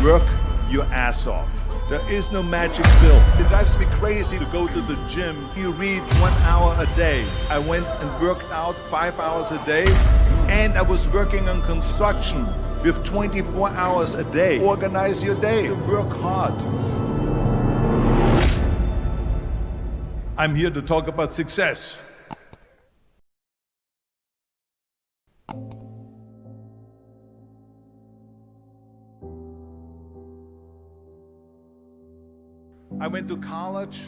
Work your ass off. There is no magic pill. It drives me crazy to go to the gym. You read 1 hour a day. I went and worked out 5 hours a day, and I was working on construction with 24 hours a day. Organize your day. Work hard. I'm here to talk about success. I went to college.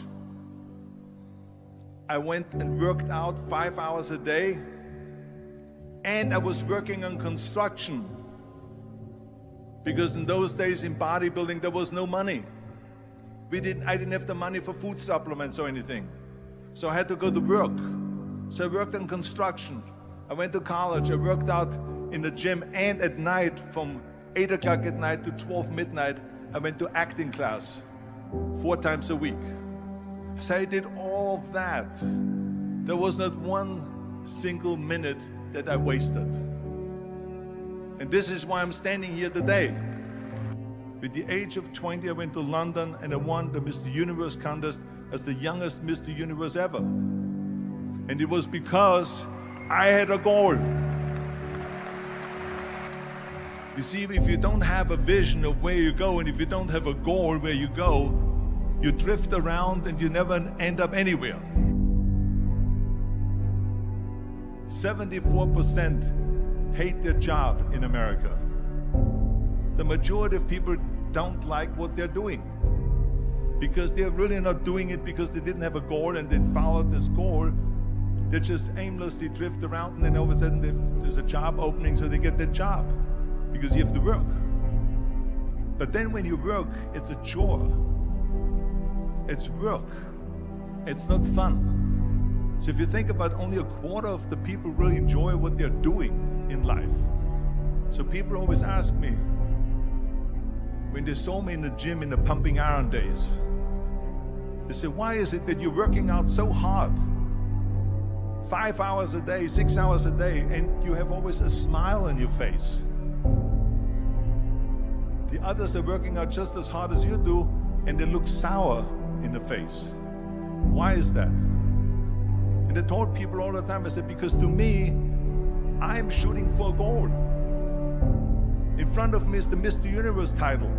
I went and worked out 5 hours a day, and I was working on construction. Because in those days in bodybuilding there was no money. I didn't have the money for food supplements or anything. So I had to go to work. So I worked on construction. I went to college. I worked out in the gym, and at night from 8 o'clock at night to 12 midnight, I went to acting class 4 times a week. So I did all of that. There was not one single minute that I wasted. And this is why I'm standing here today. At the age of 20, I went to London and I won the Mr. Universe contest as the youngest Mr. Universe ever. And it was because I had a goal. You see, if you don't have a vision of where you go, and if you don't have a goal where you go, you drift around and you never end up anywhere. 74% hate their job in America. The majority of people don't like what they're doing because they're really not doing it because they didn't have a goal and they followed this goal. They just aimlessly drift around, and then all of a sudden there's a job opening, so they get that job because you have to work. But then when you work, it's a chore. It's work. It's not fun. So if you think about, only a quarter of the people really enjoy what they're doing in life. So people always ask me, when they saw me in the gym in the pumping iron days, they say, why is it that you're working out so hard? 5 hours a day, 6 hours a day, and you have always a smile on your face. The others are working out just as hard as you do, and they look sour in the face. Why is that? And I told people all the time, I said, because to me, I'm shooting for a goal. In front of me is the Mr. Universe title.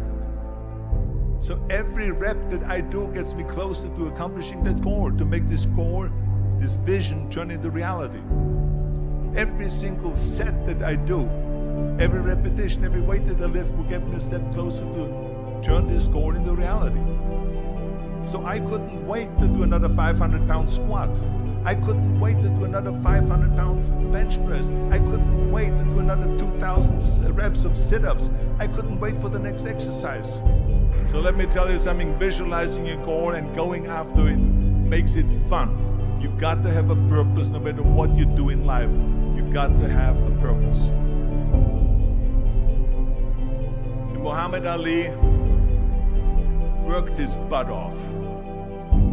So every rep that I do gets me closer to accomplishing that goal, to make this goal, this vision, turn into reality. Every single set that I do, every repetition, every weight that I lift will get me a step closer to turn this goal into reality. So I couldn't wait to do another 500-pound squat. I couldn't wait to do another 500-pound bench press. I couldn't wait to do another 2,000 reps of sit-ups. I couldn't wait for the next exercise. So let me tell you something, visualizing your goal and going after it makes it fun. You got to have a purpose no matter what you do in life. You got to have a purpose. And Muhammad Ali worked his butt off.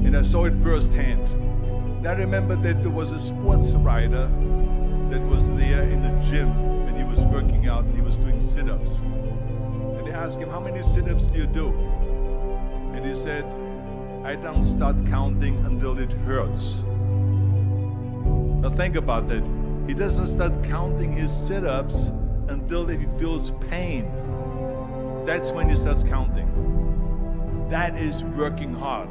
And I saw it firsthand. And I remember that there was a sports writer that was there in the gym when he was working out and he was doing sit-ups. And they asked him, how many sit-ups do you do? And he said, I don't start counting until it hurts. Now think about that. He doesn't start counting his sit-ups until he feels pain. That's when he starts counting. That is working hard.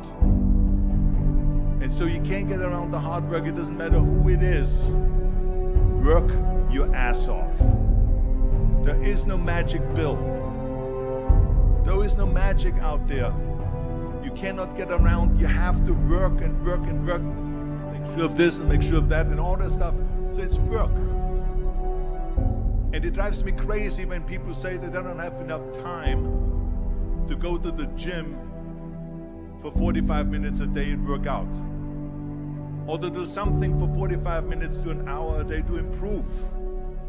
And so you can't get around the hard work. It doesn't matter who it is. Work your ass off. There is no magic pill. There is no magic out there. You cannot get around. You have to work and work and work. Make sure of this and make sure of that and all that stuff. So it's work. And it drives me crazy when people say that they don't have enough time to go to the gym for 45 minutes a day and work out. Or to do something for 45 minutes to an hour a day to improve.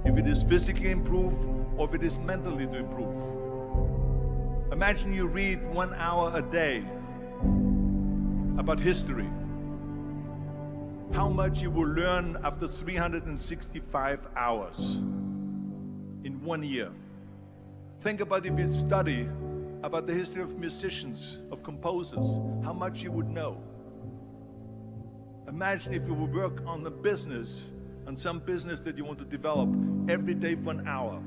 If it is physically improve or if it is mentally to improve. Imagine you read 1 hour a day about history. How much you will learn after 365 hours in 1 year. Think about if you study about the history of musicians, of composers, how much you would know. Imagine if you would work on the business, on some business that you want to develop every day for an hour.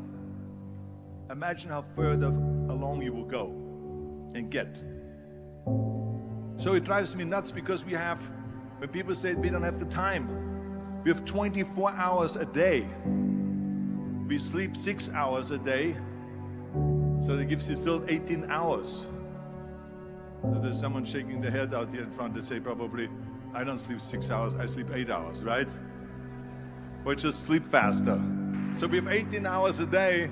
Imagine how further along you will go and get. So it drives me nuts because when people say we don't have the time, we have 24 hours a day. We sleep 6 hours a day, so that gives you still 18 hours. So there's someone shaking their head out here in front to say probably, I don't sleep 6 hours, I sleep 8 hours, right? Or just sleep faster. So we have 18 hours a day.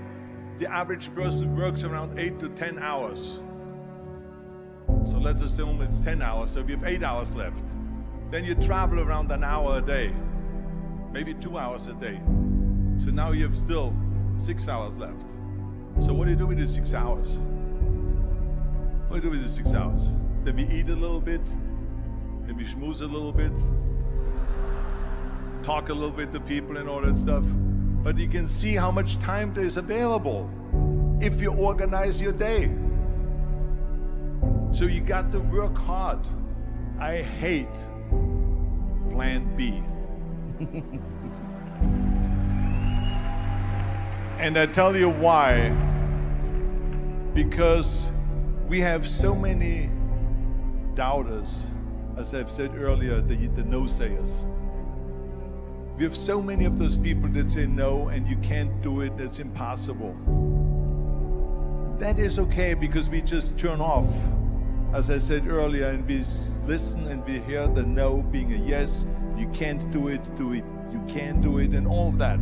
The average person works around 8 to 10 hours. So let's assume it's 10 hours, so we have 8 hours left. Then you travel around an hour a day, maybe 2 hours a day. So now you have still 6 hours left. So what do you do with these 6 hours? What do you do with these 6 hours? Then we eat a little bit, then we schmooze a little bit, talk a little bit to people and all that stuff. But you can see how much time there is available if you organize your day. So you got to work hard. I hate plan B. And I tell you why. Because we have so many doubters, as I've said earlier, the no-sayers. We have so many of those people that say no and you can't do it, that's impossible. That is okay because we just turn off, as I said earlier, and we listen and we hear the no being a yes. You can't do it, you can do it, and all of that.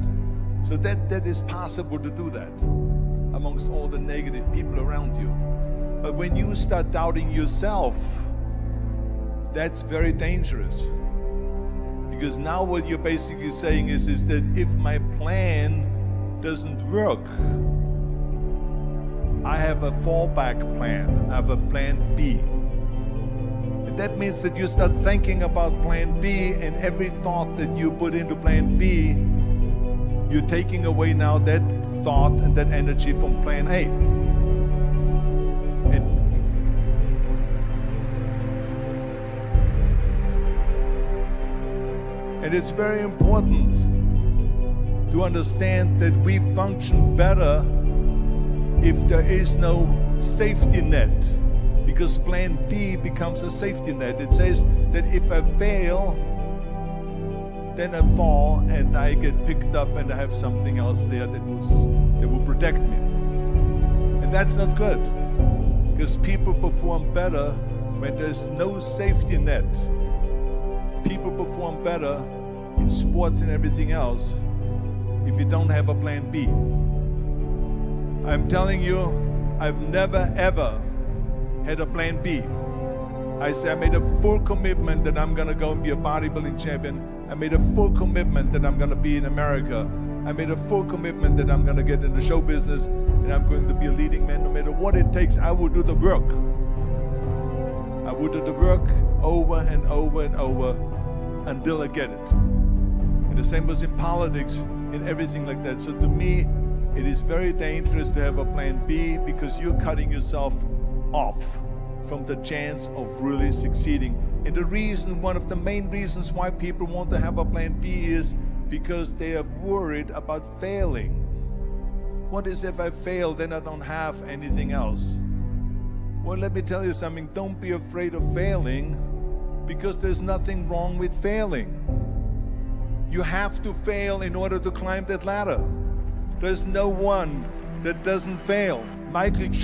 So that is possible to do that amongst all the negative people around you. But when you start doubting yourself, that's very dangerous. Because now what you're basically saying is that if my plan doesn't work, I have a fallback plan, I have a plan B. And that means that you start thinking about plan B, and every thought that you put into plan B, you're taking away now that thought and that energy from plan A. And it's very important to understand that we function better if there is no safety net, because plan B becomes a safety net. It says that if I fail, then I fall and I get picked up and I have something else there that will protect me. And that's not good, because people perform better when there's no safety net. People perform better in sports and everything else if you don't have a plan B. I'm telling you, I've never ever had a plan B. I made a full commitment that I'm gonna go and be a bodybuilding champion. I made a full commitment that I'm gonna be in America. I made a full commitment that I'm gonna get in the show business and I'm going to be a leading man. No matter what it takes, I will do the work. I will do the work over and over and over until I get it. And the same was in politics and everything like that. So to me, it is very dangerous to have a plan B, because you're cutting yourself off from the chance of really succeeding. And the reason, one of the main reasons why people want to have a plan B is because they are worried about failing. What is if I fail, then I don't have anything else? Well, let me tell you something. Don't be afraid of failing, because there's nothing wrong with failing. You have to fail in order to climb that ladder. There's no one that doesn't fail. Michael Jordan